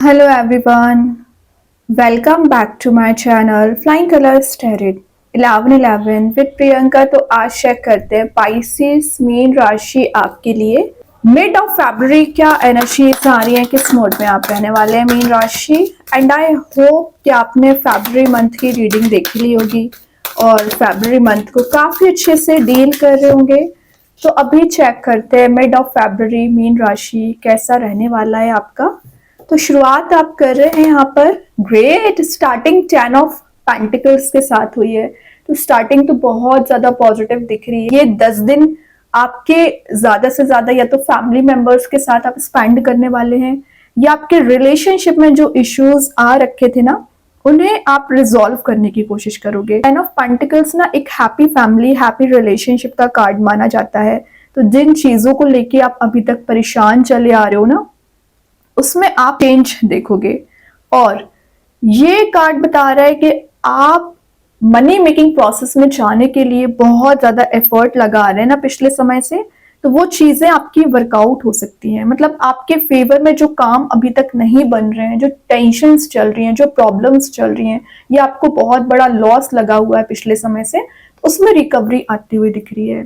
Hello everyone, welcome back to my channel Flying Colors Tarot 1111 with Priyanka. तो आज check करते हैं पाइसेस मीन राशि आपके लिए मिड ऑफ फरवरी क्या एनर्जीज आ रही है, किस मोड में आप रहने वाले हैं मीन राशि। एंड आई होप कि आपने फरवरी मंथ की रीडिंग देखी ली होगी और फरवरी मंथ को काफी अच्छे से डील कर रहे होंगे। तो अभी चेक करते हैं मिड ऑफ फरवरी मीन राशि कैसा रहने वाला है आपका। तो शुरुआत आप कर रहे हैं यहाँ पर ग्रेट स्टार्टिंग 10 ऑफ पेंटिकल्स के साथ हुई है। तो स्टार्टिंग तो बहुत ज्यादा पॉजिटिव दिख रही है। ये 10 दिन आपके ज्यादा से ज्यादा या तो फैमिली मेंबर्स के साथ आप स्पेंड करने वाले हैं या आपके रिलेशनशिप में जो इश्यूज आ रखे थे ना उन्हें आप रिजॉल्व करने की कोशिश करोगे। 10 ऑफ पेंटिकल्स ना एक हैप्पी फैमिली हैप्पी रिलेशनशिप का कार्ड माना जाता है। तो जिन चीजों को लेके आप अभी तक परेशान चले आ रहे हो ना उसमें आप चेंज देखोगे। और ये कार्ड बता रहा है कि आप मनी मेकिंग प्रोसेस में जाने के लिए बहुत ज्यादा एफर्ट लगा रहे हैं ना पिछले समय से। तो वो चीजें आपकी वर्कआउट हो सकती हैं, मतलब आपके फेवर में जो काम अभी तक नहीं बन रहे हैं, जो टेंशन्स चल रही हैं, जो प्रॉब्लम्स चल रही हैं, या आपको बहुत बड़ा लॉस लगा हुआ है पिछले समय से, तो उसमें रिकवरी आती हुई दिख रही है।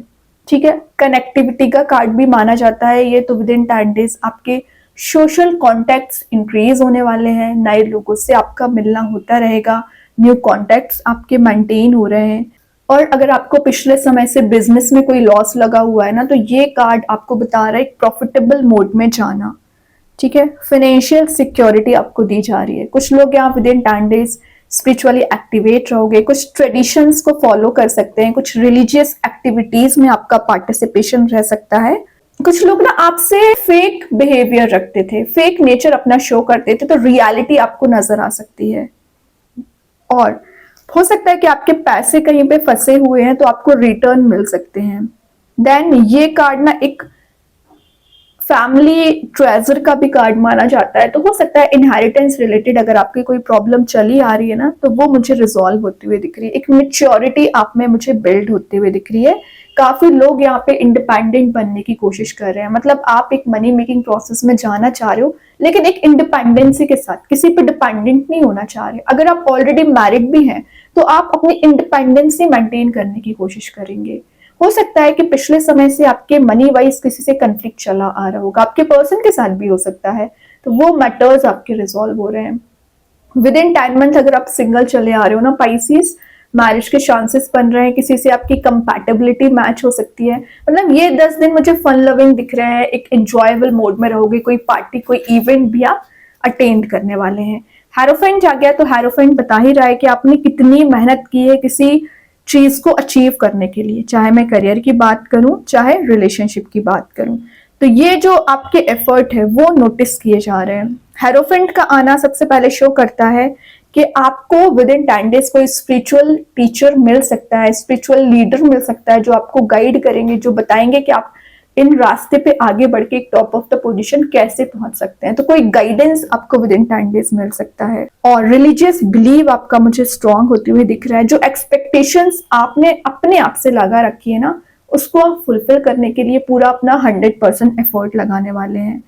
ठीक है, कनेक्टिविटी का कार्ड भी माना जाता है ये। तो विद इन 10 डेज आपके सोशल कॉन्टेक्ट्स इंक्रीज होने वाले हैं, नए लोगों से आपका मिलना होता रहेगा, न्यू कॉन्टेक्ट्स आपके मेंटेन हो रहे हैं। और अगर आपको पिछले समय से बिजनेस में कोई लॉस लगा हुआ है ना तो ये कार्ड आपको बता रहा है एक प्रॉफिटेबल मोड में जाना। ठीक है, फाइनेंशियल सिक्योरिटी आपको दी जा रही है। कुछ लोग यहाँ with in 10 days spiritually activate रहोगे, कुछ ट्रेडिशंस को फॉलो कर सकते हैं, कुछ रिलीजियस एक्टिविटीज में आपका पार्टिसिपेशन रह सकता है। कुछ लोग ना आपसे फेक बिहेवियर रखते थे, फेक नेचर अपना शो करते थे, तो रियलिटी आपको नजर आ सकती है। और हो सकता है कि आपके पैसे कहीं पे फंसे हुए हैं तो आपको रिटर्न मिल सकते हैं। देन ये कार्ड ना एक फैमिली ट्रेजर का भी कार्ड माना जाता है। तो हो सकता है इनहेरिटेंस रिलेटेड अगर आपकी कोई प्रॉब्लम चली आ रही है ना तो वो मुझे रिजॉल्व होती हुई दिख रही है। एक मेच्योरिटी आप में मुझे बिल्ड होते हुए दिख रही है। काफी लोग यहाँ पे इंडिपेंडेंट बनने की कोशिश कर रहे हैं, मतलब आप एक मनी मेकिंग प्रोसेस में जाना चाह रहे हो लेकिन एक इंडिपेंडेंसी के साथ, किसी पे डिपेंडेंट नहीं होना चाह रहे। अगर आप ऑलरेडी मैरिड भी हैं तो आप अपनी इंडिपेंडेंसी मेंटेन करने की कोशिश करेंगे। हो सकता है कि पिछले समय से आपके मनी वाइज किसी से कंफ्लिक्ट चला आ रहा होगा, आपके पर्सन के साथ भी हो सकता है, तो वो मैटर्स आपके रिजॉल्व हो रहे हैं। विद इन 10 मंथ अगर आप सिंगल चले आ रहे हो ना पाइसेस, मैरिज के चांसेस बन रहे हैं, किसी से आपकी कंपैटिबिलिटी मैच हो सकती है। मतलब ये 10 दिन मुझे फन लविंग दिख रहे हैं, एक एंजॉयबल मोड में रहोगे, कोई पार्टी कोई इवेंट भी आप अटेंड करने वाले हैं। हेरोफेंट आ गया तो हेरोफेंट बता ही रहा है कि आपने कितनी मेहनत की है किसी चीज को अचीव करने के लिए, चाहे मैं करियर की बात करूं चाहे रिलेशनशिप की बात करूं। तो ये जो आपके एफर्ट है वो नोटिस किए जा रहे हैं। हेरोफेंट का आना सबसे पहले शो करता है कि आपको विद इन 10 डेज कोई स्पिरिचुअल टीचर मिल सकता है, स्पिरिचुअल लीडर मिल सकता है जो आपको गाइड करेंगे, जो बताएंगे कि आप इन रास्ते पे आगे बढ़ के एक टॉप ऑफ द पोजीशन कैसे पहुंच सकते हैं। तो कोई गाइडेंस आपको विद इन 10 डेज मिल सकता है। और रिलीजियस बिलीव आपका मुझे स्ट्रांग होते हुए दिख रहा है। जो एक्सपेक्टेशंस आपने अपने आप से लगा रखी है ना उसको आप फुलफिल करने के लिए पूरा अपना 100% एफर्ट लगाने वाले हैं।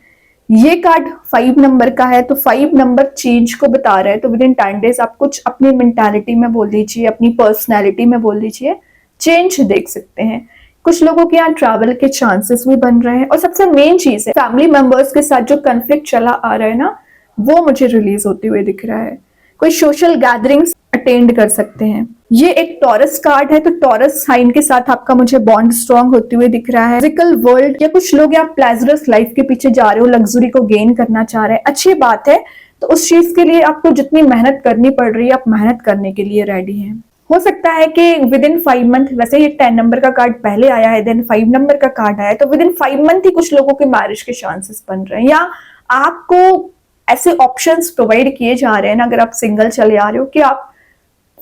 ये कार्ड 5 नंबर का है, तो 5 नंबर चेंज को बता रहा है। तो विद इन 10 डेज आप कुछ अपनी मेंटालिटी में बोल दीजिए, अपनी पर्सनैलिटी में बोल दीजिए, चेंज देख सकते हैं। कुछ लोगों के यहाँ ट्रैवल के चांसेस भी बन रहे हैं। और सबसे मेन चीज है फैमिली मेंबर्स के साथ जो कन्फ्लिक्ट चला आ रहा है ना वो मुझे रिलीज होते हुए दिख रहा है। कोई सोशल गैदरिंग्स अटेंड कर सकते हैं। ये एक टॉरस कार्ड है, तो टॉरस साइन के साथ आपका मुझे बॉन्ड स्ट्रांग होते हुए दिख रहा है। फिजिकल वर्ल्ड या कुछ लोग यहाँ प्लेजरस लाइफ के पीछे जा रहे हो, लग्जरी को गेन करना चाह रहे हैं, अच्छी बात है। तो उस चीज के लिए आपको जितनी मेहनत करनी पड़ रही है आप मेहनत करने के लिए रेडी हैं। हो सकता है कि विद इन 5 मंथ, वैसे ये 10 नंबर का कार्ड पहले आया है देन 5 नंबर का कार्ड आया है, तो विद इन 5 मंथ ही कुछ लोगों के मैरिज के चांसेस बन रहे हैं। या आपको ऐसे ऑप्शंस प्रोवाइड किए जा रहे हैं ना अगर आप सिंगल चले आ रहे हो कि आप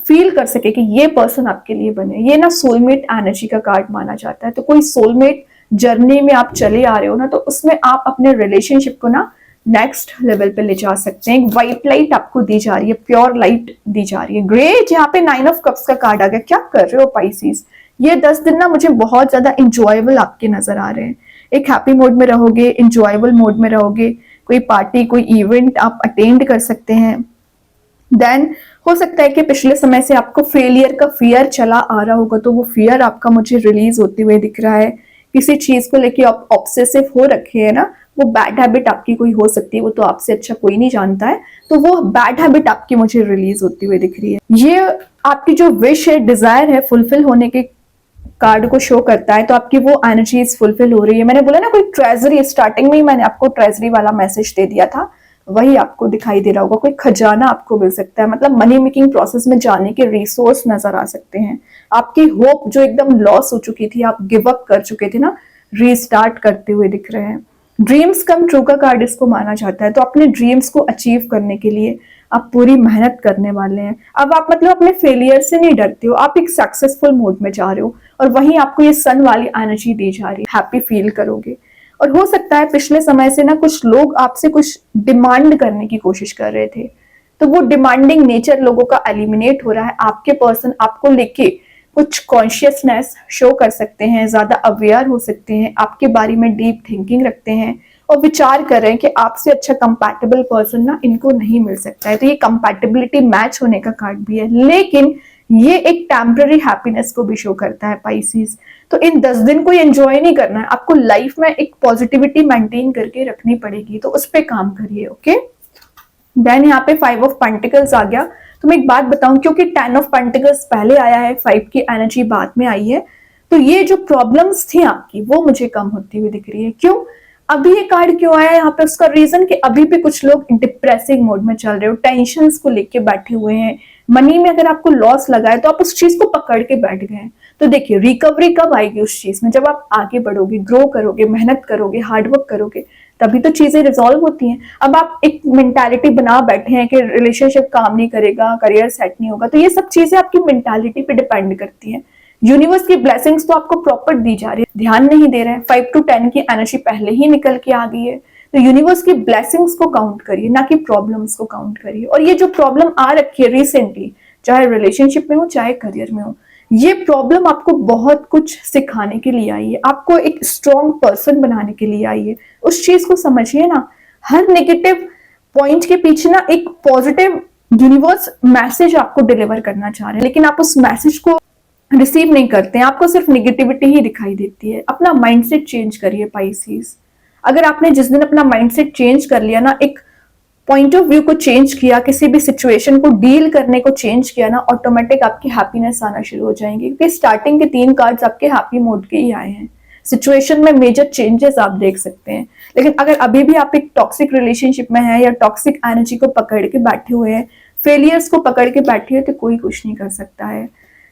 फील कर सके कि ये पर्सन आपके लिए बने। ये ना सोलमेट एनर्जी का कार्ड माना जाता है। तो कोई सोलमेट जर्नी में आप चले आ रहे हो ना तो उसमें आप अपने रिलेशनशिप को ना नेक्स्ट लेवल पे ले जा सकते हैं। एक व्हाइट लाइट आपको दी जा रही है, प्योर लाइट दी जा रही है। ग्रेट, यहाँ पे 9 ऑफ कप्स का कार्ड आ गया। क्या कर रहे हो पाइसेस, ये 10 दिन ना मुझे बहुत ज्यादा इंजॉयबल आपके नजर आ रहे हैं। एक हैप्पी मोड में रहोगे, इंजॉयबल मोड में रहोगे, कोई पार्टी, कोई इवेंट आप अटेंड कर सकते हैं। देन हो सकता है कि पिछले समय से आपको फेलियर का फियर चला आ रहा होगा, तो वो फियर आपका मुझे रिलीज होते हुए दिख रहा है। किसी चीज को लेके आप ऑब्सेसिव हो रखे हैं ना, वो बैड हैबिट आपकी कोई हो सकती है, वो तो आपसे अच्छा कोई नहीं जानता है, तो वो बैड हैबिट आपकी मुझे रिलीज होती हुई दिख रही है। ये आपकी जो विश है, डिजायर है, फुलफिल होने के कार्ड को शो करता है, तो आपकी वो एनर्जीज फुलफिल हो रही है। मैंने बोला ना कोई ट्रेजरी, स्टार्टिंग में ही मैंने आपको ट्रेजरी वाला मैसेज दे दिया था, वही आपको दिखाई दे रहा होगा। कोई खजाना आपको मिल सकता है, मतलब मनी मेकिंग प्रोसेस में जाने के रिसोर्स नजर आ सकते हैं। आपकी होप जो एकदम लॉस हो चुकी थी, आप गिव अप कर चुके थे ना, रीस्टार्ट करते हुए दिख रहे हैं। ड्रीम्स कम ट्रू का कार्ड इसको माना जाता है, तो अपने ड्रीम्स को अचीव करने के लिए आप पूरी मेहनत करने वाले हैं। अब आप मतलब अपने फेलियर से नहीं डरते हो, आप एक सक्सेसफुल मोड में जा रहे हो, और वहीं आपको ये सन वाली एनर्जी दी जा रही है, हैप्पी फील करोगे। और हो सकता है पिछले समय से ना कुछ लोग आपसे कुछ डिमांड करने की कोशिश कर रहे थे, तो वो डिमांडिंग नेचर लोगों का एलिमिनेट हो रहा है। आपके पर्सन आपको लेके कुछ कॉन्शियसनेस शो कर सकते हैं, ज्यादा अवेयर हो सकते हैं, आपके बारे में डीप थिंकिंग रखते हैं और विचार कर रहे हैं कि आपसे अच्छा कंपैटिबल पर्सन ना इनको नहीं मिल सकता है। तो ये कंपैटिबिलिटी मैच होने का कार्ड भी है, लेकिन ये एक टेम्पररी हैप्पीनेस को भी शो करता है पाइसिस। तो इन 10 दिन को एंजॉय नहीं करना है, आपको लाइफ में एक पॉजिटिविटी मेंटेन करके रखनी पड़ेगी, तो उस पर काम करिए। ओके, देन यहाँ पे 5 ऑफ पेंटिकल्स आ गया। तो मैं एक बात बताऊं, क्योंकि 10 ऑफ पेंटिकल्स पहले आया है, 5 की एनर्जी बाद में आई है, तो ये जो प्रॉब्लम्स थी आपकी वो मुझे कम होती हुई दिख रही है। क्यों अभी ये कार्ड क्यों आया यहाँ पे, उसका रीजन कि अभी भी कुछ लोग डिप्रेसिंग मोड में चल रहे हो, टेंशंस को लेके बैठे हुए हैं। मनी में अगर आपको लॉस लगा है तो आप उस चीज को पकड़ के बैठ गए हैं। तो देखिए रिकवरी कब आएगी उस चीज में, जब आप आगे बढ़ोगे, ग्रो करोगे, मेहनत करोगे, हार्डवर्क करोगे, तभी तो चीजें रिजॉल्व होती हैं। अब आप एक मेंटालिटी बना बैठे हैं कि रिलेशनशिप काम नहीं करेगा, करियर सेट नहीं होगा, तो ये सब चीजें आपकी मेंटालिटी पे डिपेंड करती हैं। यूनिवर्स की ब्लेसिंग्स तो आपको प्रॉपर दी जा रही है, ध्यान नहीं दे रहे हैं। 5 to 10 की एनर्जी पहले ही निकल के आ गई है, तो यूनिवर्स की ब्लेसिंग्स को काउंट करिए, ना कि प्रॉब्लम्स को काउंट करिए। और ये जो प्रॉब्लम आ रखी है रिसेंटली, चाहे रिलेशनशिप में हो चाहे करियर में हो, ये प्रॉब्लम आपको बहुत कुछ सिखाने के लिए आई है, आपको एक स्ट्रॉन्ग पर्सन बनाने के लिए आई है। उस चीज को समझिए ना, हर नेगेटिव पॉइंट के पीछे ना एक पॉजिटिव यूनिवर्स मैसेज आपको डिलीवर करना चाह रहे हैं, लेकिन आप उस मैसेज को रिसीव नहीं करते हैं, आपको सिर्फ निगेटिविटी ही दिखाई देती है। अपना माइंडसेट चेंज करिए पाइसिस। अगर आपने जिस दिन अपना माइंडसेट चेंज कर लिया ना, एक पॉइंट ऑफ व्यू को चेंज किया, किसी भी सिचुएशन को डील करने को चेंज किया ना, ऑटोमेटिक आपकी हैप्पीनेस आना शुरू हो जाएंगी, क्योंकि स्टार्टिंग के 3 कार्ड्स आपके हैप्पी मोड के ही आए हैं। सिचुएशन में मेजर चेंजेस आप देख सकते हैं, लेकिन अगर अभी भी आप एक टॉक्सिक रिलेशनशिप में है या टॉक्सिक एनर्जी को पकड़ के बैठे हुए हैं, फेलियर्स को पकड़ के बैठे हुए, तो कोई कुछ नहीं कर सकता है।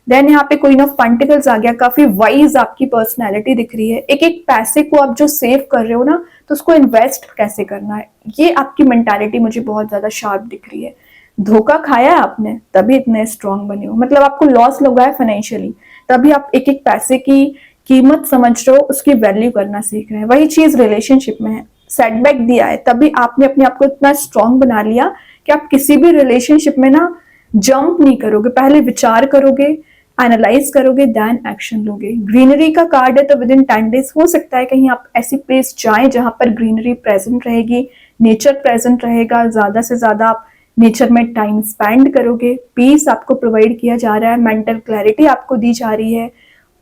देन यहाँ पे क्वीन ऑफ पेंटिकल्स आ गया, काफी वाइज आपकी पर्सनैलिटी दिख रही है। एक एक पैसे को आप जो सेव कर रहे हो ना, तो उसको इन्वेस्ट कैसे करना है, ये आपकी मेंटालिटी मुझे बहुत ज्यादा शार्प दिख रही है। धोखा खाया है आपने, तभी इतने स्ट्रांग बने हो, मतलब आपको लॉस लगा है फाइनेंशियली, तभी आप एक एक पैसे की कीमत समझ रहे हो, उसकी वैल्यू करना सीख रहे हैं। वही चीज रिलेशनशिप में है, सेटबैक दिया है, तभी आपने अपने आप को इतना स्ट्रांग बना लिया कि आप किसी भी रिलेशनशिप में ना जंप नहीं करोगे, पहले विचार करोगे, एनालाइज करोगे, देन एक्शन लोगे। ग्रीनरी का कार्ड है, तो विद इन 10 डेज हो सकता है कहीं आप ऐसी प्लेस जाएं जहां पर ग्रीनरी प्रेजेंट रहेगी, नेचर प्रेजेंट रहेगा, ज्यादा से ज्यादा आप नेचर में टाइम स्पेंड करोगे। पीस आपको प्रोवाइड किया जा रहा है, मेंटल क्लैरिटी आपको दी जा रही है,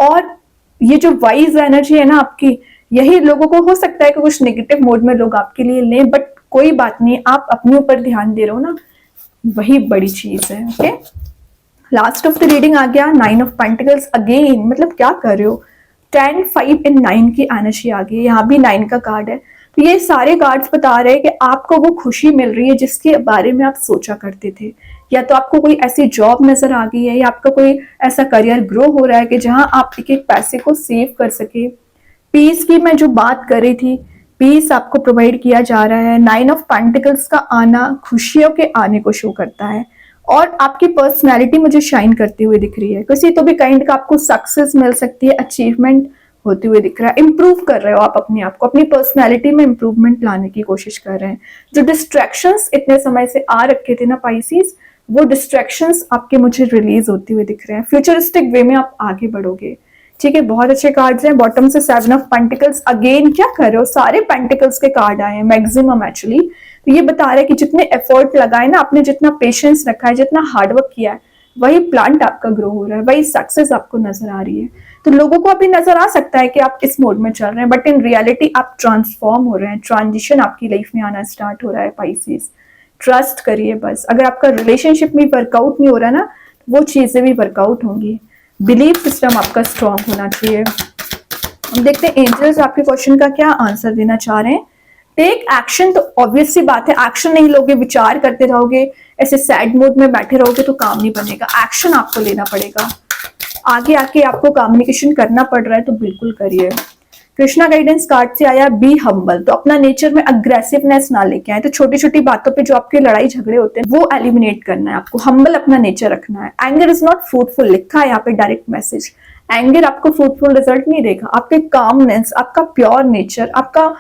और ये जो वाइज एनर्जी है ना आपकी, यही लोगों को हो सकता है कि कुछ नेगेटिव मोड में लोग आपके लिए लें, बट कोई बात नहीं, आप अपने ऊपर ध्यान दे रहे हो ना, वही बड़ी चीज है। Okay, last of the reading आ गया 9 ऑफ पेंटिकल्स अगेन, मतलब क्या कर रहे हो, 10, 5 एंड 9 की एनर्जी आ गई, यहाँ भी 9 का कार्ड है। तो ये सारे कार्ड्स बता रहे हैं कि आपको वो खुशी मिल रही है जिसके बारे में आप सोचा करते थे, या तो आपको कोई ऐसी जॉब नजर आ गई है, या आपका कोई ऐसा करियर ग्रो हो रहा है कि जहां आप एक एक पैसे को सेव कर सके। पीस की मैं जो बात कर रही थी, पीस आपको प्रोवाइड किया जा रहा है। 9 ऑफ पेंटिकल्स का आना खुशियों के आने को शो करता है, और आपकी पर्सनैलिटी मुझे शाइन करती हुई दिख रही है, किसी तो भी काइंड का आपको सक्सेस मिल सकती है, अचीवमेंट होते हुए दिख रहा है। इंप्रूव कर रहे हो आप अपने आप को, अपनी पर्सनैलिटी में इंप्रूवमेंट लाने की कोशिश कर रहे हैं। जो डिस्ट्रैक्शंस इतने समय से आ रखे थे ना पाइसिस, वो डिस्ट्रैक्शंस आपके मुझे रिलीज होती हुई दिख रहे हैं। फ्यूचरिस्टिक वे में आप आगे बढ़ोगे, ठीक है, बहुत अच्छे कार्ड्स हैं। बॉटम से 7 ऑफ पेंटिकल्स, अगेन क्या कर रहे हो, सारे पेंटिकल्स के कार्ड आए हैं मैक्सिमम एक्चुअली। तो ये बता रहा है कि जितने एफर्ट लगाए ना आपने, जितना पेशेंस रखा है, जितना हार्डवर्क किया है, वही प्लांट आपका ग्रो हो रहा है, वही सक्सेस आपको नजर आ रही है। तो लोगों को अभी नजर आ सकता है कि आप इस मोड में चल रहे हैं, बट इन रियलिटी आप ट्रांसफॉर्म हो रहे हैं, ट्रांजिशन आपकी लाइफ में आना स्टार्ट हो रहा है पाइसेस। ट्रस्ट करिए बस। अगर आपका रिलेशनशिप में वर्कआउट नहीं हो रहा ना, वो चीजें भी वर्कआउट होंगी। बिलीव सिस्टम आपका स्ट्रांग होना चाहिए। हम देखते हैं एंजल्स आपके क्वेश्चन का क्या आंसर देना चाह रहे हैं। टेक एक्शन, तो ऑब्वियस सी बात है, एक्शन नहीं लोगे, विचार करते रहोगे, ऐसे सैड मोड में बैठे रहोगे तो काम नहीं बनेगा। एक्शन आपको लेना पड़ेगा। आगे आके आपको कम्युनिकेशन करना पड़ रहा है तो बिल्कुल करिए। कृष्णा गाइडेंस कार्ड से आया बी हम्बल, तो अपना नेचर में अग्रेसिवनेस ना लेके आए। तो छोटी छोटी बातों पे जो आपके लड़ाई झगड़े होते हैं वो एलिमिनेट करना है आपको, हम्बल अपना नेचर रखना है। एंगर इज नॉट फ्रूटफुल, लिखा है यहाँ पे डायरेक्ट मैसेज। एंगर आपको फ्रूटफुल रिजल्ट नहीं देगा। आपके कामनेस, आपका प्योर नेचर, आपका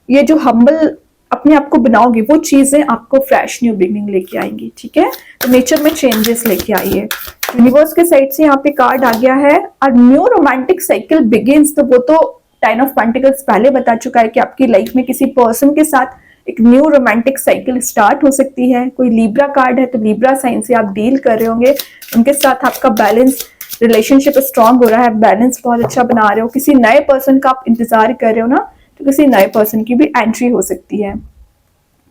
ये जो हम्बल अपने आप को बनाओगे, वो चीजें आपको फ्रेश न्यू बिगनिंग लेके आएंगी। ठीक है, तो नेचर में चेंजेस लेके आइए। यूनिवर्स के साइड से यहाँ पे कार्ड आ गया है, और न्यू रोमांटिक साइकिल बिगिंस। तो वो तो 10 ऑफ पेंटिकल्स पहले बता चुका है कि आपकी लाइफ में किसी पर्सन के साथ एक न्यू रोमांटिक साइकिल स्टार्ट हो सकती है। कोई लिब्रा कार्ड है तो लिब्रा साइन से आप डील कर रहे होंगे, उनके साथ आपका बैलेंस रिलेशनशिप स्ट्रांग हो रहा है, बैलेंस बहुत अच्छा बना रहे हो। किसी नए पर्सन का आप इंतजार कर रहे हो ना, तो किसी नए पर्सन की भी एंट्री हो सकती है।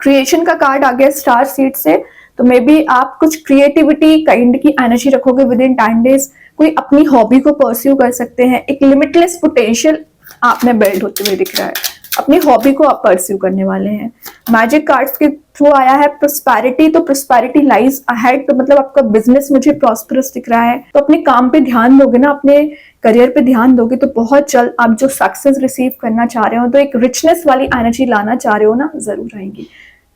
क्रिएशन का कार्ड आ गया स्टार सीड से, तो मे बी आप कुछ क्रिएटिविटी काइंड की एनर्जी रखोगे विद इन 10 डेज। कोई अपनी हॉबी को परस्यू कर सकते हैं। एक लिमिटलेस पोटेंशियल आप में बिल्ड होते हुए दिख रहा है। अपनी हॉबी को आप परस्यू करने वाले हैं। मैजिक कार्ड्स के थ्रू आया है प्रोस्पेरिटी, तो प्रोस्पेरिटी लाइज अहेड, तो मतलब आपका बिजनेस मुझे प्रॉस्परस दिख रहा है। तो अपने काम पे ध्यान दोगे ना, अपने करियर पे ध्यान दोगे तो बहुत जल्द आप जो सक्सेस रिसीव करना चाह रहे हो, तो एक रिचनेस वाली एनर्जी लाना चाह रहे हो ना, जरूर आएंगी।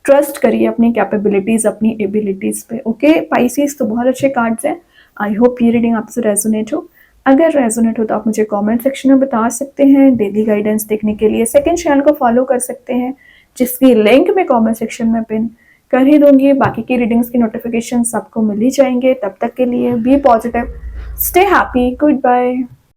ट्रस्ट करिए अपनी कैपेबिलिटीज, अपनी एबिलिटीज पे। ओके पाइसेस, तो बहुत अच्छे कार्ड्स हैं। आई होप ये रीडिंग आपसे रेजोनेट हो। अगर रेजोनेट हो तो आप मुझे कमेंट सेक्शन में बता सकते हैं। डेली गाइडेंस देखने के लिए सेकंड चैनल को फॉलो कर सकते हैं, जिसकी लिंक मैं कमेंट सेक्शन में पिन कर ही दूंगी। बाकी की रीडिंग्स की नोटिफिकेशन सबको मिल ही जाएंगे। तब तक के लिए be positive, stay happy, good bye.